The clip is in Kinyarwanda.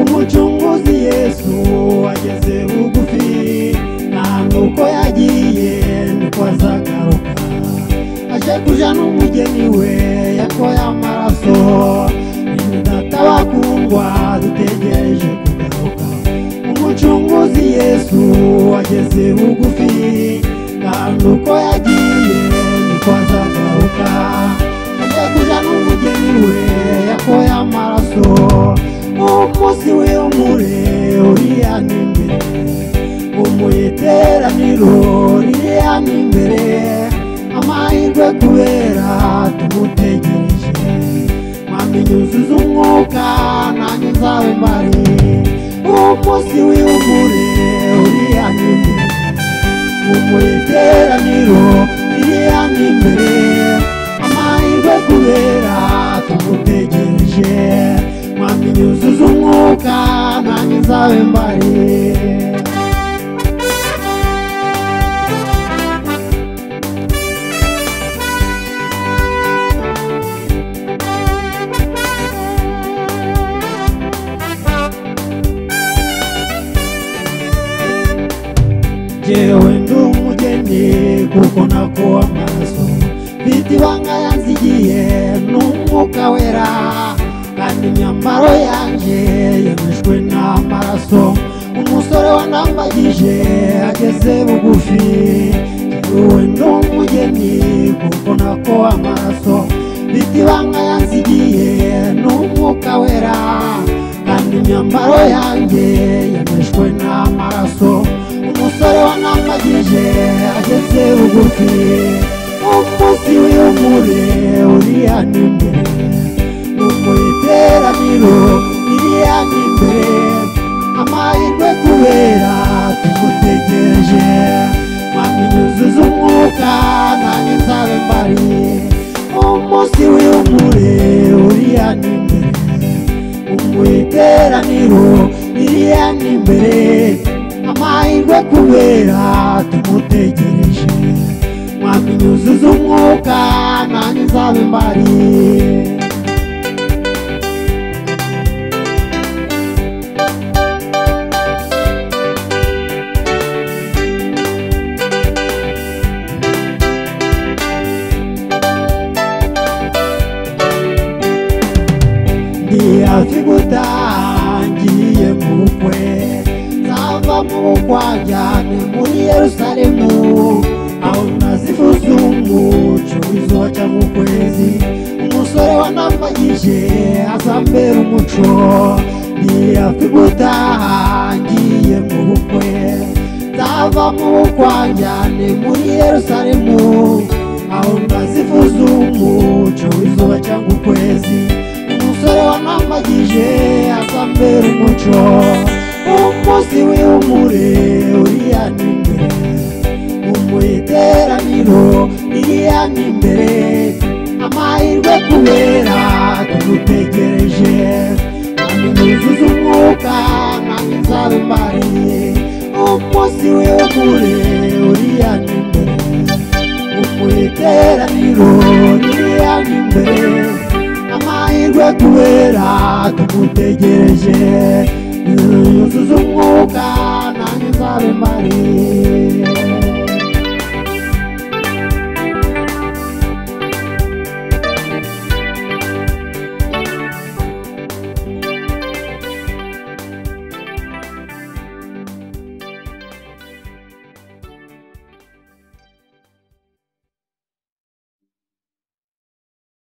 umucunguzi Yesu ageze bugufi nuko yagiye niko azagaruka aje kuja n'umugeni we yakoye amaraso data bakundwa dutegereje kugaruka umucunguzi Yesu ageze bugufi nuko yagiye niko azagaruka aje kuja n'umugeni we yakoye amaraso umunsi w'umure uriya n'imbere umuyiteraniro ririya n'imbere amahirwe kubera tumutegereje mwami nyuzuza umwuka nanjye nzabe mbari umunsi w'umure uriya n'imbere umuyiteraniro ririya n'imbere amahirwe kubera tumutegereje mwami nyuzuza umwuka nanjye nzabe mbari jewe ndi umugeni kuko nakowe amaraso mfite ibanga yanzigiye n'umwuka wera kandi imyambaro yanjye yemejwe n'amaraso umusore wanambagije ageze bugufi jewe ndi umugeni kuko nakowe amaraso mfite ibanga yanzigiye n'umwuka wera kandi imyambaro yanjye yemejwe n'amaraso umusore wanambagije ageze bugufi umunsi w'umure uriya n'imbere umuyiteraniro iriya n'imbere amahirwe kubera tumutegereje mwami nyuzuza umwuka nanjye nzabe mbari umunsi w'umure uriya n'imbere umuyiteraniro iriya n'imbere amahirwe kubera tumutegereje mwami nyuzuza umwuka nanjye nzabe mbari ndi hafi gutaha ngiye mu bukwe nzava mu bukwe njyane muri Yerusalemu aho nazifuza umuco w'izuba mu kwezi umusore wanambagije azambera umuco ndi hafi gutaha ngiye mu bukwe nzava mu bukwe njyane muri Yerusalemu aho nazifuza umuco w'izuba mu kwezi umusore wanambagije azambera umuco umunsi w'umure uriya n'imbere umuyiteraniro iriya n'imbere amahirwe kubera tumutegereje mwami nyuzuza umwuka nanjye nzabe mbari umunsi w'umure uriya n'imbere umuyiteraniro iriya n'imbere amahirwe kubera tumutegereje nyuzuza umwuka nanjye nzabe mbari